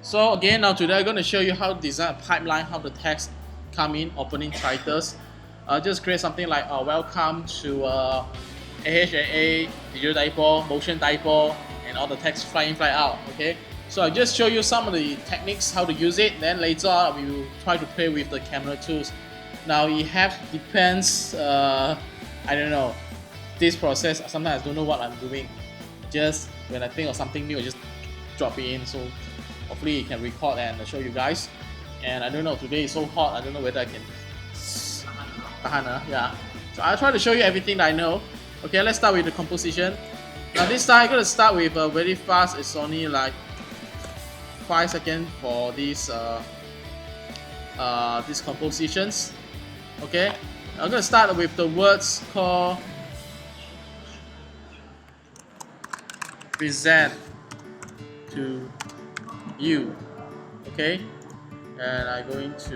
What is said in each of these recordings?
So again, now today I'm going to show you how to design a pipeline, how the text come in, opening titles. Just create something like welcome to AHAA, digital dipole, motion dipole, and all the text fly in, fly out. Okay. So I just show you some of the techniques, how to use it. Then later on, we will try to play with the camera tools. Now it depends. I don't know. This process, sometimes I don't know what I'm doing. Just when I think of something new, I just drop it in. So hopefully it can record and show you guys. And I don't know, today is so hot, I don't know whether I can tahan, yeah. So I'll try to show you everything that I know. Okay, let's start with the composition. Now this time I'm gonna start with very fast. It's only like 5 seconds for these compositions. Okay, I'm gonna start with the words called present to you. Okay, and I'm going to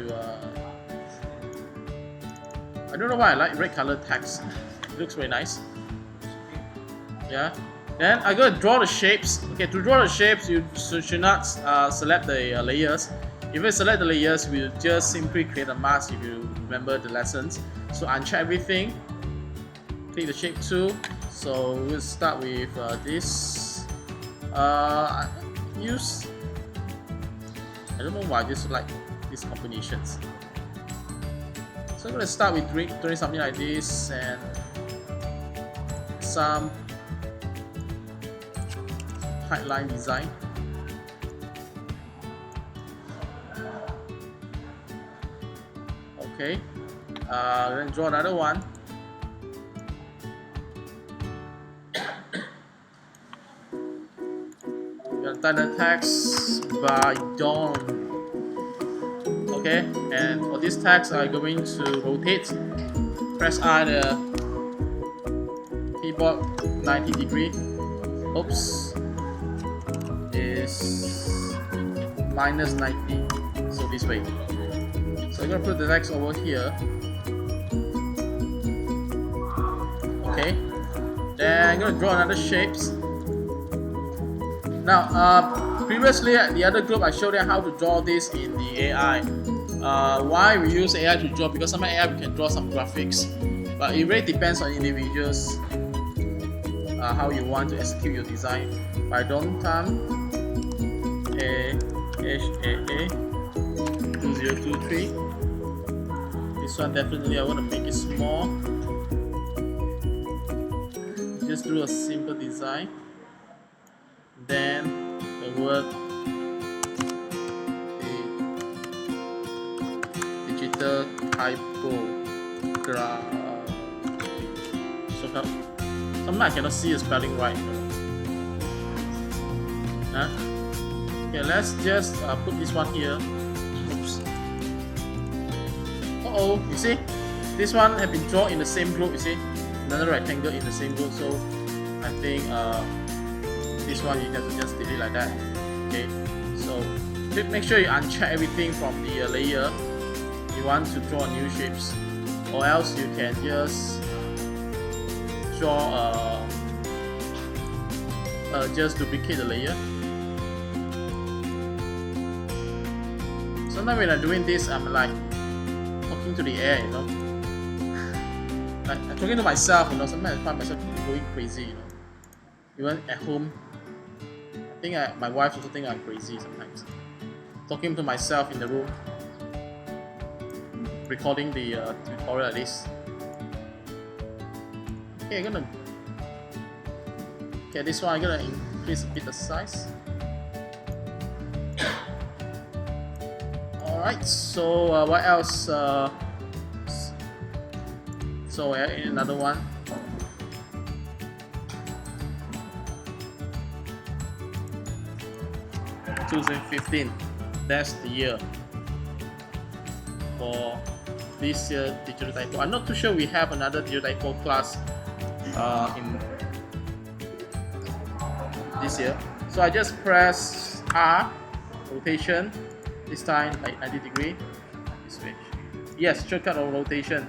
I don't know why I like red color text. It looks very nice. Yeah. Then I'm going to draw the shapes. Okay, to draw the shapes, you should not select the layers. If you select the layers, we'll just simply create a mask if you remember the lessons. So uncheck everything. Click the shape tool. So we'll start with this. I don't know why I just like these combinations. So I'm going to start with doing something like this and some tight line design. Okay, then draw another one. We're gonna type the text by Dawn. Okay, and for this text, I'm going to rotate. Press R the keyboard 90 degree. Oops, is minus 90. So this way. So I'm gonna put the text over here. Okay. Then I'm gonna draw another shapes. Now, previously at the other group, I showed you how to draw this in the AI. Why we use AI to draw? Because some AI we can draw some graphics, but it really depends on individuals how you want to execute your design. By Dontan AHAA 2023. This one definitely I want to make it small. Just do a simple design. Then the word digital typography. So sometimes I cannot see the spelling right. Okay, let's just put this one here. Oops. You see? This one have been drawn in the same group, you see? Another rectangle in the same group, so I think this one you have to just delete like that. Okay, so make sure you uncheck everything from the layer you want to draw new shapes, or else you can just draw just duplicate the layer. Sometimes when I'm doing this, I'm like talking to the air, you know. Like I'm talking to myself, you know. Sometimes I find myself going crazy, you know. Even at home, I think my wife also think I'm crazy sometimes. Talking to myself in the room, recording the tutorial at least. Okay, this one I'm gonna increase a bit the size. Alright, so what else? So I add in another one. In 2015, that's the year for this year digital typo. I'm not too sure we have another digital typo class in this year. So I just press R, rotation, this time like 90 degree, this way. Yes, shortcut of rotation.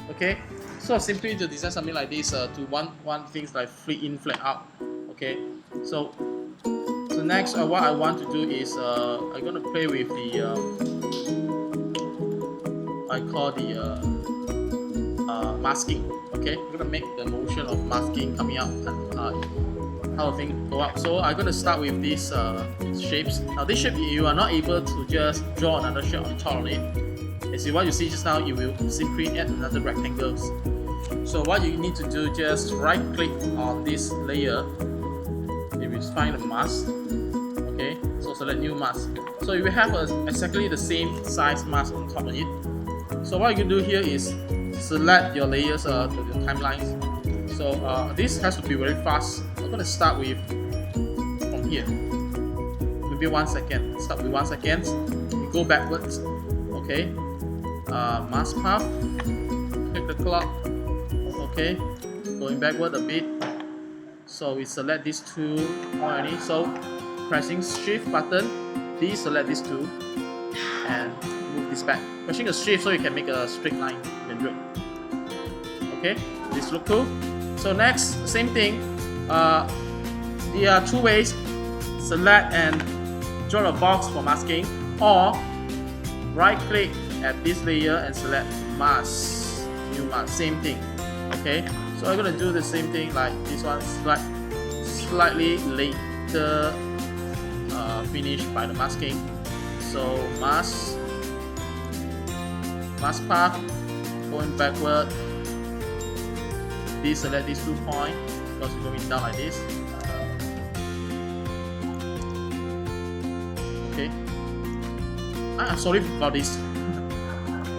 Okay, so simply to design something like this to one things like flick in, flick out. Okay, so So next, what I want to do is I'm gonna play with the I call the masking. Okay, I'm gonna make the motion of masking coming out and how the thing go up. So I'm gonna start with these shapes. Now this shape you are not able to just draw another shape on top of it. As what you see just now, you will simply add another rectangles. So what you need to do, just right click on this layer. You will find a mask. Okay, so select new mask. So you will have exactly the same size mask on top of it. So what you can do here is select your layers to the timelines. So this has to be very fast. I'm going to start with from here. Maybe 1 second. Start with 1 second. We go backwards. Okay. Mask path. Click the clock. Okay. Going backward a bit. So we select these two already. So pressing shift button, deselect these two and move this back. Pressing the shift so you can make a straight line. You can do it. Okay, this look cool. So next, same thing. There are two ways: select and draw a box for masking, or right click at this layer and select mask, new mask. Same thing. Okay, so I'm gonna do the same thing like this one, slightly later finished by the masking. So mask path, going backward. Deselect these 2 points because you're going down like this. Okay. I'm sorry about this.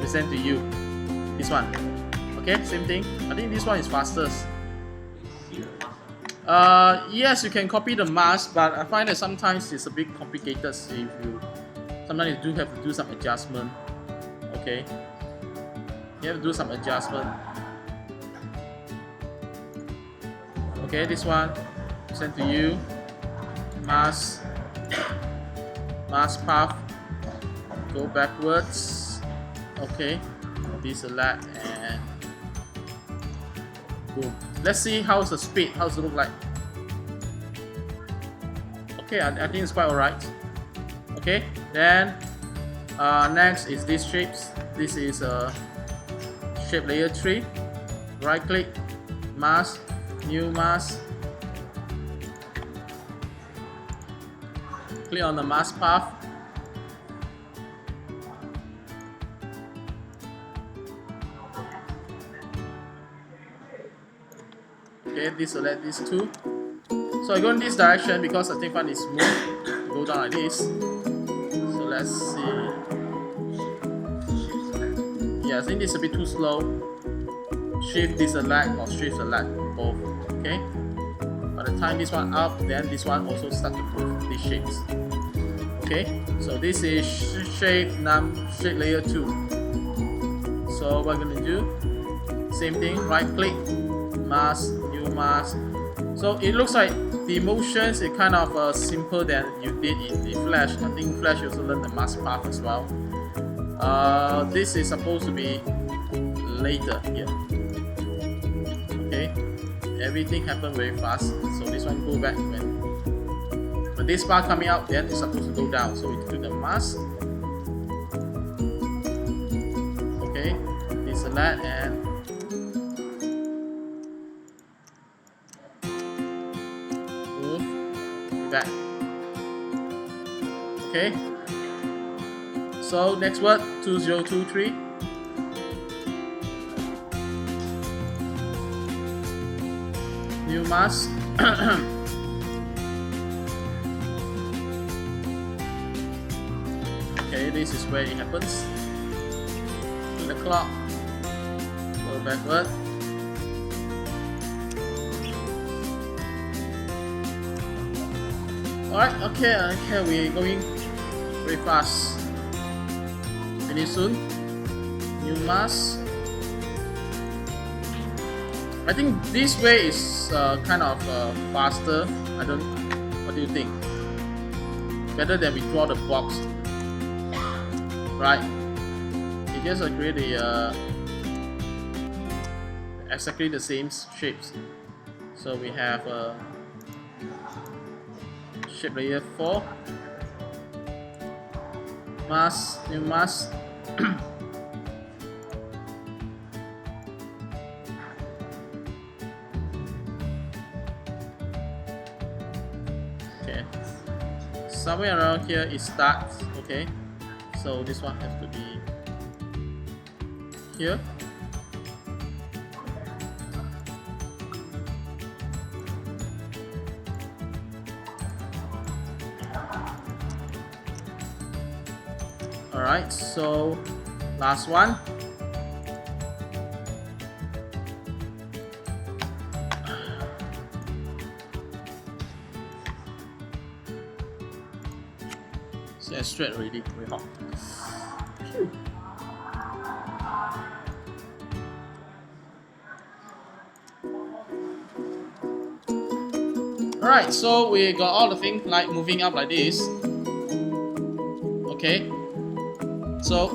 Present to you. This one. Okay, same thing. I think this one is fastest. Yes, you can copy the mask, but I find that sometimes it's a bit complicated. So sometimes you do have to do some adjustment. Okay, you have to do some adjustment. Okay, this one sent to you. Mask path. Go backwards. Okay, deselect and boom. Let's see how's the speed. How's it look like? Okay, I think it's quite alright. Okay, then next is these shapes. This is shape layer 3. Right click, mask, new mask. Click on the mask path. Okay, deselect these two. So I go in this direction because I think one is smooth. Go down like this. So let's see. Yeah, I think this is a bit too slow. Shift deselect or shift select both. Okay. By the time this one up, then this one also start to move these shapes. Okay. So this is shape layer 2. So what we're gonna do? Same thing. Right click, mask, new mask. So it looks like the motions is kind of simple than you did in the Flash. I think Flash also learned the mask path as well. This is supposed to be later here. Okay, everything happened very fast. So this one go back when this part coming out, then it's supposed to go down. So we do the mask. Okay, deselect and back. Okay. So next word 2023. New mask. Okay, this is where it happens. In the clock. Go backward. Alright, okay, we're going very fast. Finish soon. New mask. I think this way is kind of faster. What do you think? Better than we draw the box. Right? It just create exactly the same shapes. So we have shape layer 4. Mask, new mask. Okay, somewhere around here it starts. Okay, so this one has to be here. Alright, so last one. So it's straight already, very hot. Phew. Alright, so we got all the things like moving up like this. Okay, so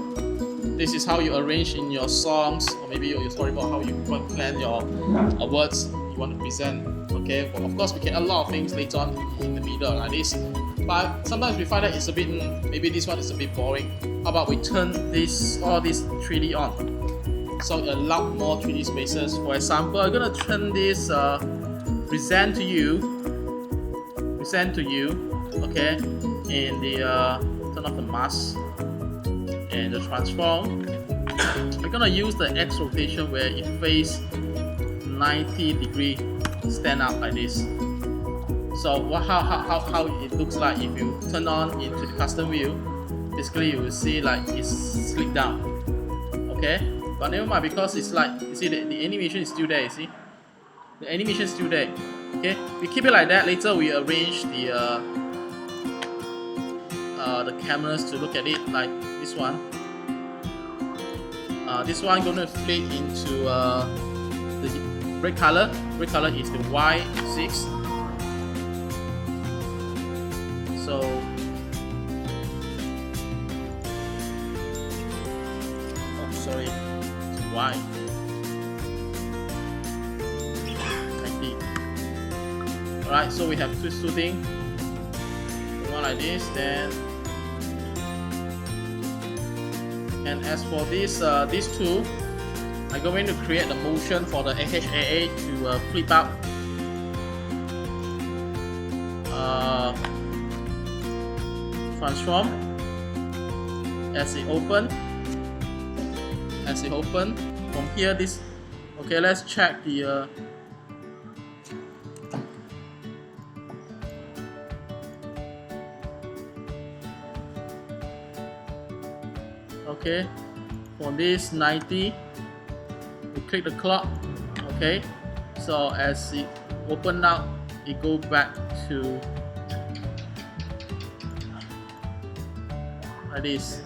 this is how you arrange in your songs, or maybe your storyboard, how you plan your words you want to present. Okay, well, of course we can add a lot of things later on in the middle like this, but sometimes we find that it's a bit, maybe this one is a bit boring. How about we turn all this 3D on, so it allows more 3D spaces. For example, I'm gonna turn this present to you, okay, in the turn off the mask and the transform. We're gonna use the X rotation where it faces 90 degree, stand up like this. So how it looks like if you turn on into the custom view, basically you will see like it's slicked down. Okay, but never mind, because it's like, you see the animation is still there. You see the animation is still there. Okay, we keep it like that. Later we arrange the cameras to look at it like this one. This one gonna flip into the red color. Red color is the Y6. So sorry, it's Y. Alright, so we have two things. One like this, then. And as for these two, I'm going to create the motion for the AHAA to flip out. Transform as it open. From here, this. Okay, let's check the. Okay, for this 90, we click the clock. Okay, so as it open up, it go back to like this.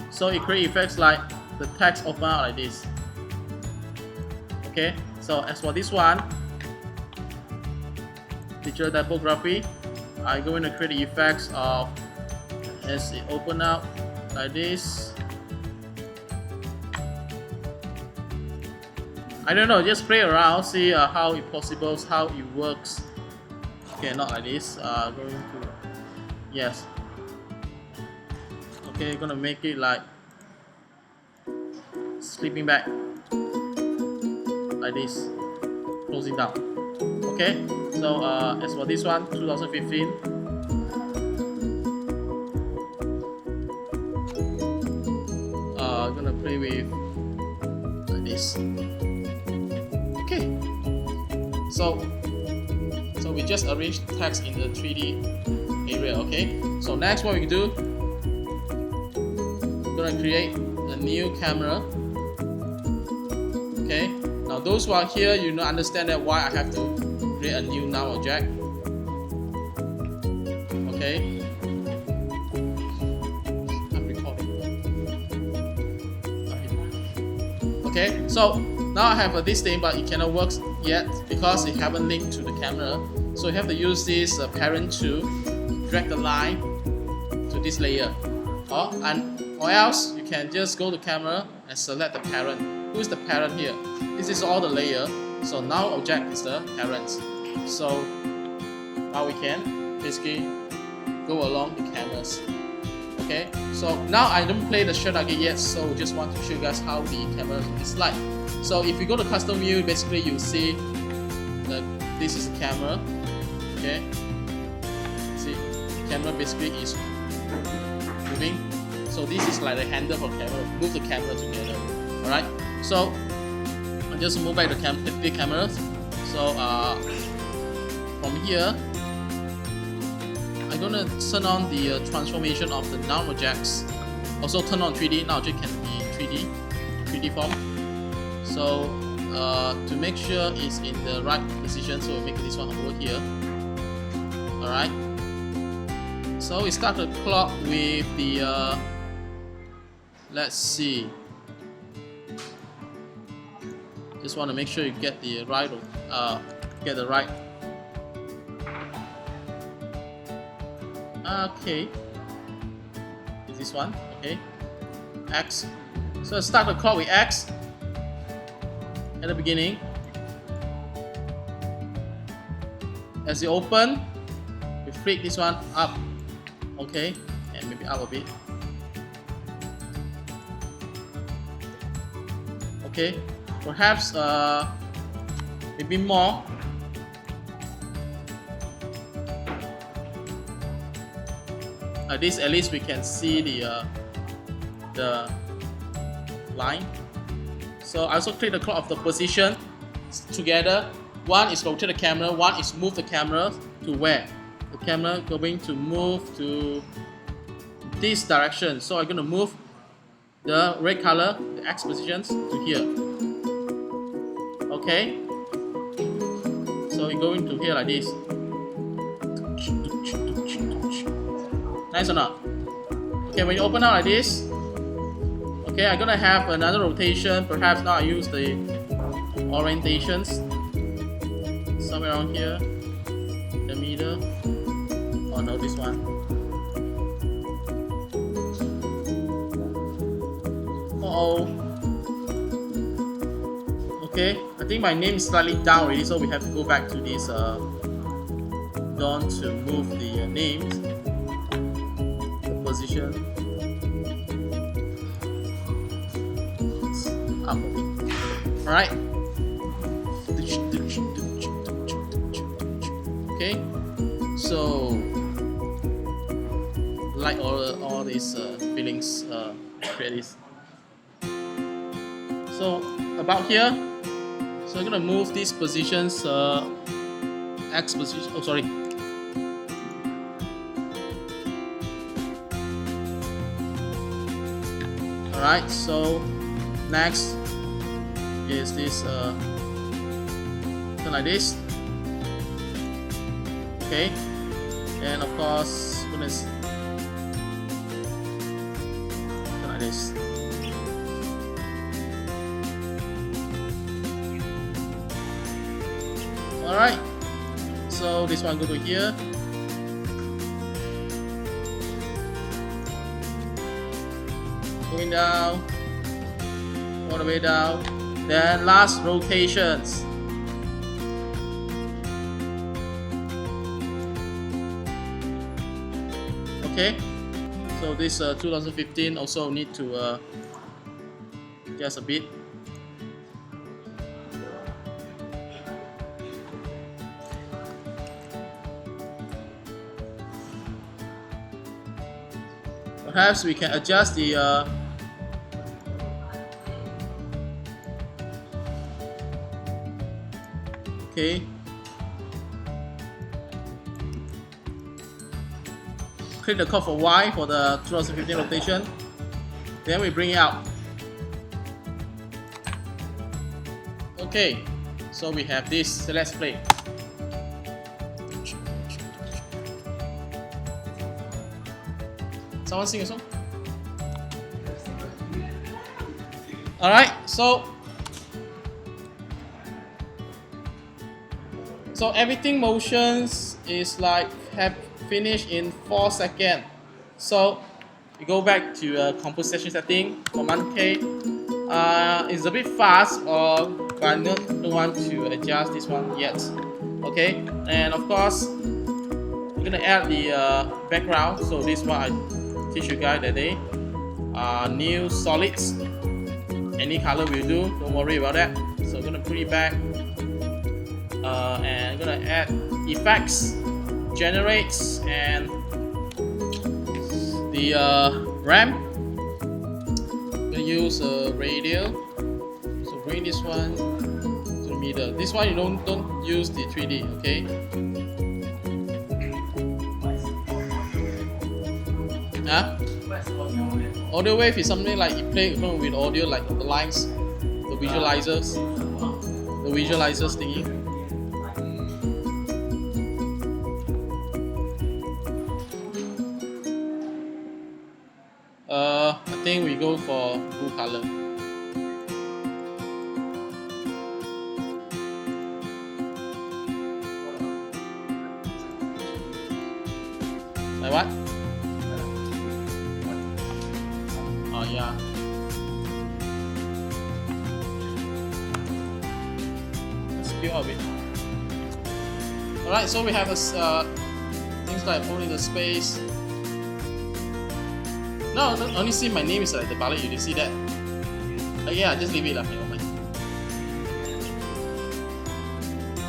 So it create effects like the text open out like this. Okay, so as for this one, digital typography, I'm going to create the effects of as it open up like this. I don't know, just play around, see how it possible, how it works. Okay, not like this. Going to, yes. Okay, gonna make it like slipping back like this, closing down. Okay, so as for this one, 2015. Gonna play with like this. Okay, so we just arrange text in the 3D area. Okay, so next what we do, we're gonna create a new camera. Okay, now those who are here, you know, understand that why I have to create a new now object. Okay. Okay, so now I have this thing, but it cannot work yet because it haven't linked to the camera. So you have to use this parent to drag the line to this layer, or else you can just go to camera and select the parent. Who is the parent here? This is all the layer. So now object is the parent. So now we can basically go along the cameras. Okay, so now I don't play the share target yet, so just want to show you guys how the camera is like. So if you go to custom view, basically you see that this is the camera. Okay, see the camera basically is moving. So this is like the handle for camera. Move the camera together. All right. So I just move back the cameras. So from here, I'm gonna turn on the transformation of the null objects. Also turn on 3D. Null object can be 3D form. So to make sure it's in the right position, so we make this one over here. All right. So we start the clock with the let's see. Just want to make sure you get the right Okay, is this one? Okay, X. So start the clock with X at the beginning. As you open, we flick this one up. Okay, and maybe up a bit. Okay, perhaps maybe more. This at least we can see the line. So I also click the clock of the position together. One is rotate the camera, one is move the camera to where? The camera going to move to this direction. So I'm going to move the red color, the X positions, to here. Okay. So you're going to here like this. Nice or not? Okay, when you open out like this, okay, I'm gonna have another rotation. Perhaps now I use the orientations somewhere around here, the middle. Oh no, this one. Okay, I think my name is slightly down already, so we have to go back to this Dawn to move the names. Position up a bit. All right. Okay. So like all these feelings create this. So about here. So I'm gonna move these positions. X position. Oh, sorry. Alright, so next is this something like this. Okay, and of course goodness, something like this. Alright, so this one go to here. Going down, all the way down. Then last rotations. Okay, so this 2015 also need to adjust a bit. Perhaps we can adjust the okay. Click the code for Y for the 2015 rotation. Then we bring it out. Okay, so we have this. So let's play. Someone sing a song? Alright, so everything motions is like have finished in 4 seconds. So you go back to composition setting, Command K. It's a bit fast, or but I don't want to adjust this one yet. Okay, and of course we're gonna add the background. So this one I teach you guys that day. New solids, any color will do, don't worry about that. So I'm gonna put it back, and I'm gonna add effects, generates, and the ramp. I'm gonna use a radial, so bring this one to the middle. This one you don't use the 3D, okay? Huh? Audio wave is something like you play with audio, like the lines, the visualizers thingy. I think we go for blue color. Like what? Oh yeah. Let's build out a bit. Alright, so we have things like holding the space. No, only see my name is like the ballot, you did see that? Yeah, just leave it like never mind.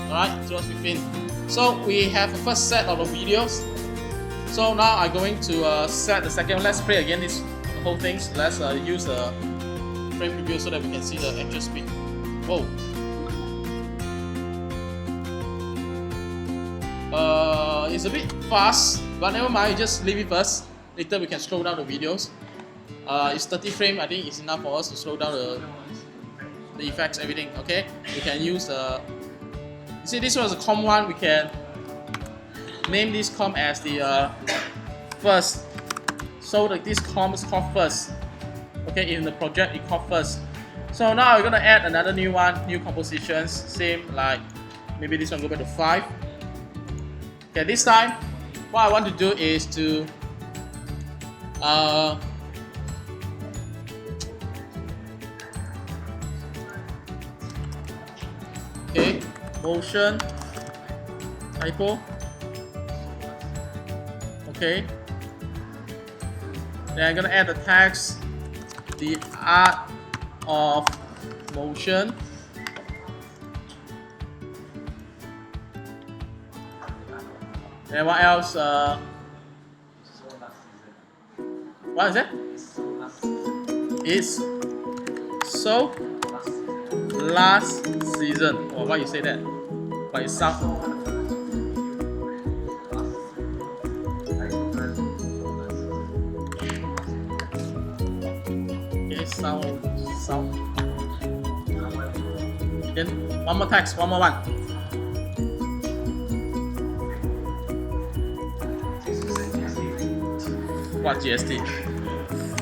Alright, so let's begin. So we have a first set of the videos. So now I'm going to set the second. Let's play again this whole thing. Let's use a frame preview so that we can see the actual speed. Whoa. It's a bit fast, but never mind, just leave it first. Later we can slow down the videos. It's 30 frames, I think it's enough for us to slow down the effects, everything, okay? We can use the... You see, this was a COM one, we can name this COM as the first. So this COM is called first. Okay, in the project it's called first. So now we're gonna add another new one, new compositions, same like maybe this one go back to 5. Okay, this time what I want to do is to okay, motion, typo, okay, then I'm gonna add the text, the art of motion, and what else? What is it? It's so last season. Oh, why you say that? But it sounds. Okay, sound. Then one more text, one more one. What GST?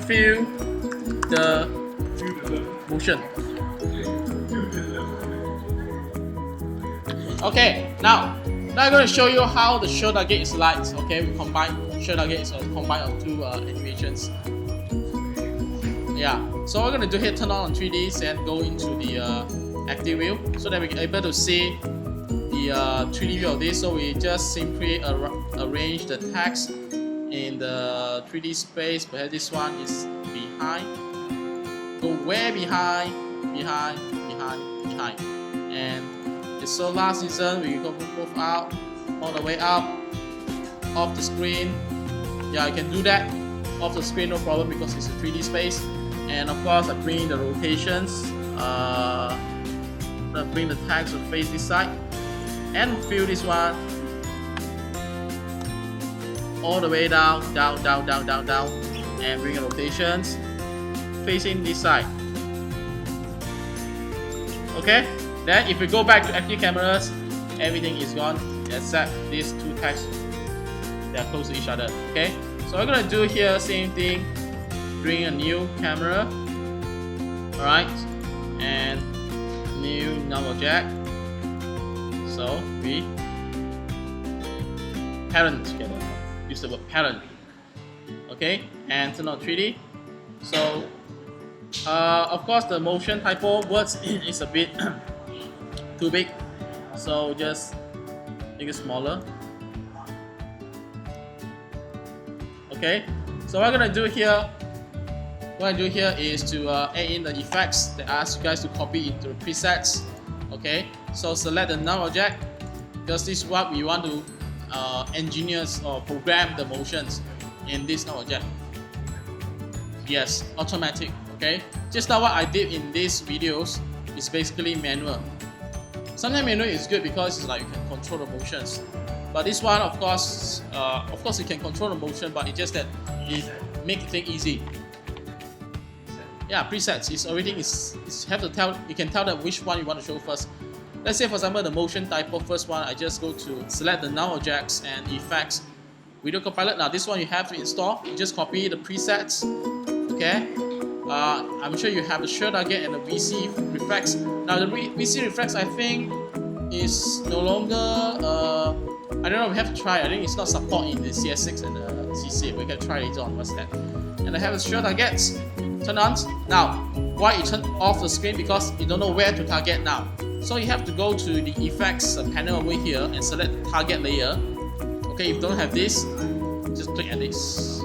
Feel the motion. Okay, now I'm going to show you how the shoulder gate is like. Okay, we combine shoulder gates or combine of two animations. Yeah, so what we're going to do here, turn on 3Ds and go into the active view so that we can able to see the 3D view of this. So we just simply arrange the text in the 3D space, but this one is behind. Go way behind, and it's so last season. We go both out, all the way up, off the screen. Yeah, I can do that off the screen, no problem, because it's a 3D space. And of course, I bring the rotations. Bring the text to face this side, and fill this one all the way down, and bring the rotations facing this side. Okay, then if we go back to active cameras, everything is gone except these two texts. They are close to each other. Okay, so we're gonna do here same thing. Bring a new camera. Alright, and new normal jack. So we parent together. Use the word parent. Okay, and turn on 3D. So of course the motion typo words is a bit too big, so just make it smaller. Okay, so what I'm gonna do here, is to add in the effects that I asked you guys to copy into the presets. Okay, so select the null object because this is what we want to engineer or program the motions in this null object. Yes, automatic. Okay, just now what I did in these videos is basically manual. Sometimes manual is good because it's like you can control the motions. But this one, of course, you can control the motion, but it's just that it makes things easy. Yeah, presets. It's everything is have to tell. You can tell them which one you want to show first. Let's say, for example, the motion typo first one. I just go to select the null objects and effects, Video Copilot. Now this one you have to install. You just copy the presets. Okay. I'm sure you have the Show Target and the VC Reflex. Now the VC Reflex, I think, is no longer. I don't know, we have to try. I think it's not support in the CS6 and the CC. We can try later on what's that. And I have the Show Targets. Turn on. Now, why you turn off the screen? Because you don't know where to target now. So you have to go to the effects panel over here and select the target layer. Okay, if you don't have this, just click at this.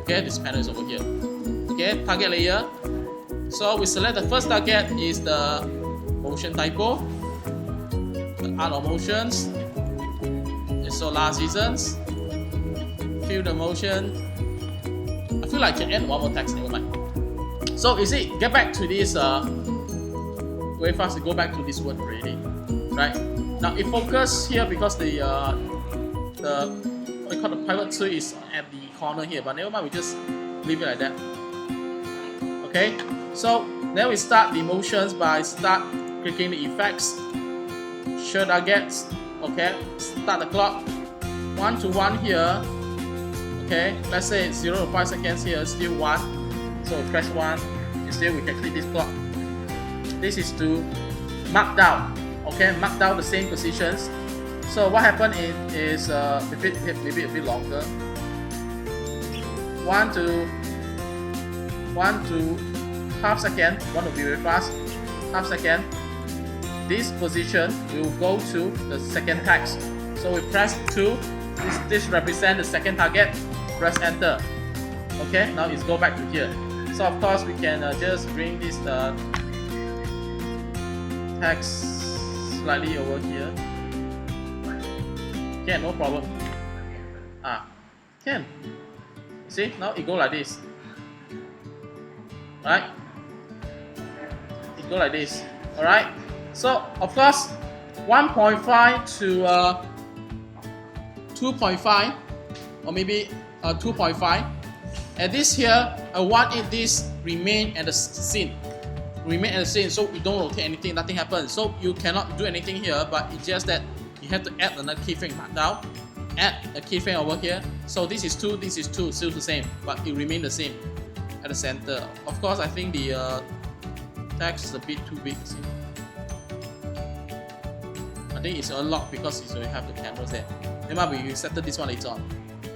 Okay, this panel is over here. Okay, target layer. So we select the first target is the motion typo, the art of motions. So last seasons, feel the motion. I feel like I can add one more text, never mind. So you see, get back to this, very fast to go back to this word already, right? Now it focus here because the what we call the pivot tool is at the corner here, but never mind, we just leave it like that. Okay, so then we start the motions by clicking the effects, Show Targets. Okay, start the clock. 1 to 1 here. Okay, let's say 0 to 5 seconds here, still 1. So we press 1. Instead, we can click this clock. This is to mark down. Okay, mark down the same positions. So what happened is maybe a bit longer. 1 to half second. 1 will be very fast. Half second. This position will go to the second text. So we press 2. This represents the second target. Press enter. Okay, now it's go back to here. So of course we can just bring this text slightly over here. Okay, no problem. Can. See, now it go like this. Right? It go like this. Alright? So, of course, 1.5 to 2.5 or maybe 2.5. And this here, I want this remain at the scene. Remain at the scene, so you don't rotate anything, nothing happens. So you cannot do anything here, but it's just that you have to add another keyframe down. Add a keyframe over here. So this is 2, this is 2, still the same, but it remains the same at the center. Of course, I think the text is a bit too big. See? I think it's unlocked because we have the cameras there. Remember, we settle this one later on.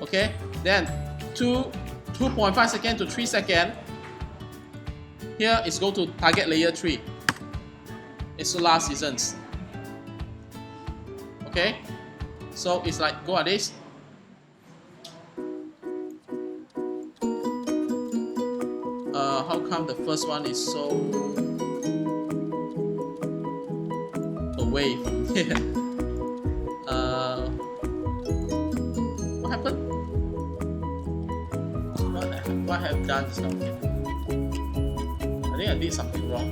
Okay, then 2.5 seconds to 3 seconds. Here is go to target layer 3. It's the last seasons. Okay, so it's like go at this. How come the first one is so away from here? What happened? What have I done just now? I think I did something wrong.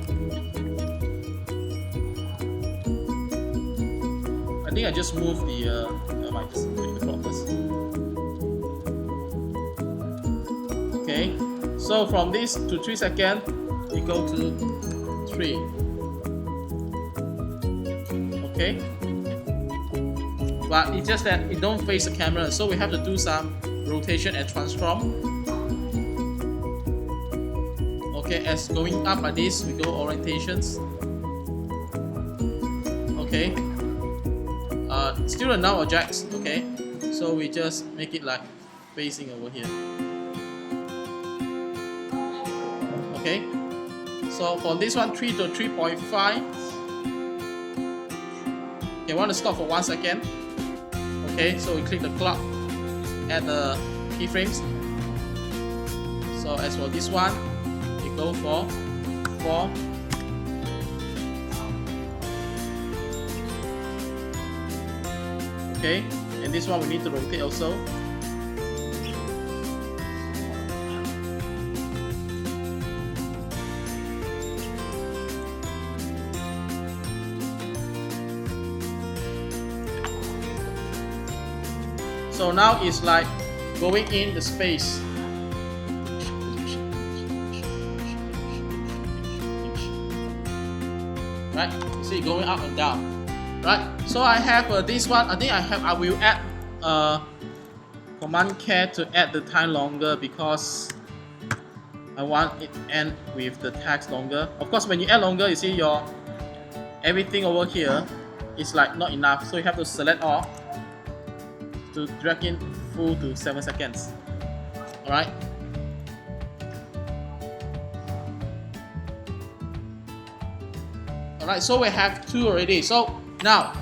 I think I just moved the I just click the clock first. Okay, so from this to 3 seconds, we go to 3. Okay, but it's just that it don't face the camera, so we have to do some rotation and transform. Okay, as going up like this, we go orientations. Okay, still the null objects. Okay, so we just make it like facing over here. Okay, so for this one, 3 to 3.5. Okay, we want to stop for 1 second. Okay, so we click the clock, add the keyframes. So as for this one, we go for 4. Okay, and this one we need to rotate also. So now it's like going in the space. Right, you see going up and down. Right, so I have this one. I think I will add command care to add the time longer because I want it end with the text longer. Of course, when you add longer, you see your everything over here is like not enough, so you have to select all to drag in full to 7 seconds. Alright. Alright, so we have 2 already. So now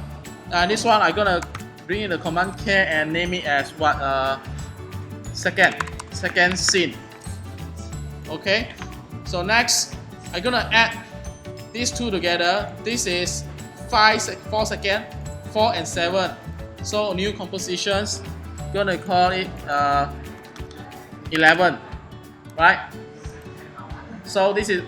this one I'm gonna bring in the command care and name it as what second scene. Okay, so next I'm gonna add these 2 together. This is 4 seconds, 4 and 7. So new compositions, gonna call it 11, right? So this is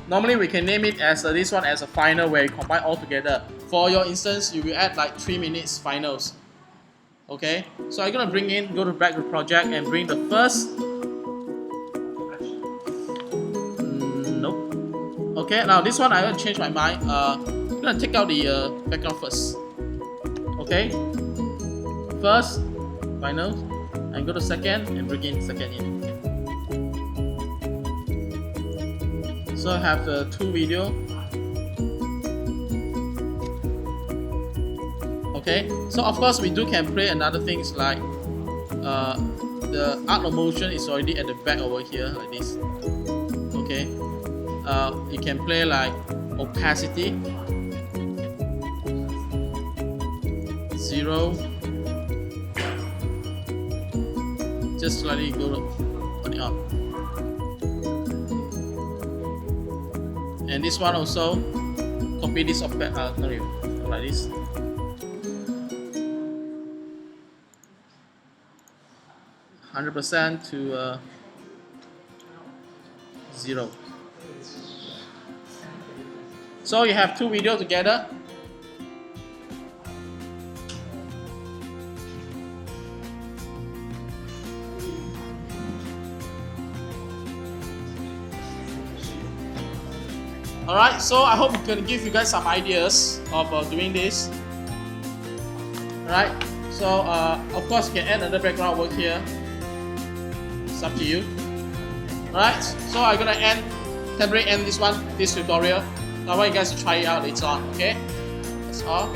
normally we can name it as this one as a final where you combine all together. For your instance, you will add like 3 minutes finals. Okay, so I'm gonna bring in, go to back to project and bring the first. Nope. Okay, now this one I'm gonna change my mind. I'm gonna take out the background first. Okay. First, final, and go to second and bring in second in. So I have the 2 video. Okay, so of course we can play another things like the art of motion is already at the back over here like this. Okay, you can play like opacity 0. Just slightly go on it up. And this one also, copy this like this. %, to 0. So you have 2 videos together. Alright, so I hope it can give you guys some ideas of doing this. Alright, so of course you can add another background work here. It's up to you. Alright, so I'm gonna temporarily end this tutorial. I want you guys to try it out later on, okay? That's all.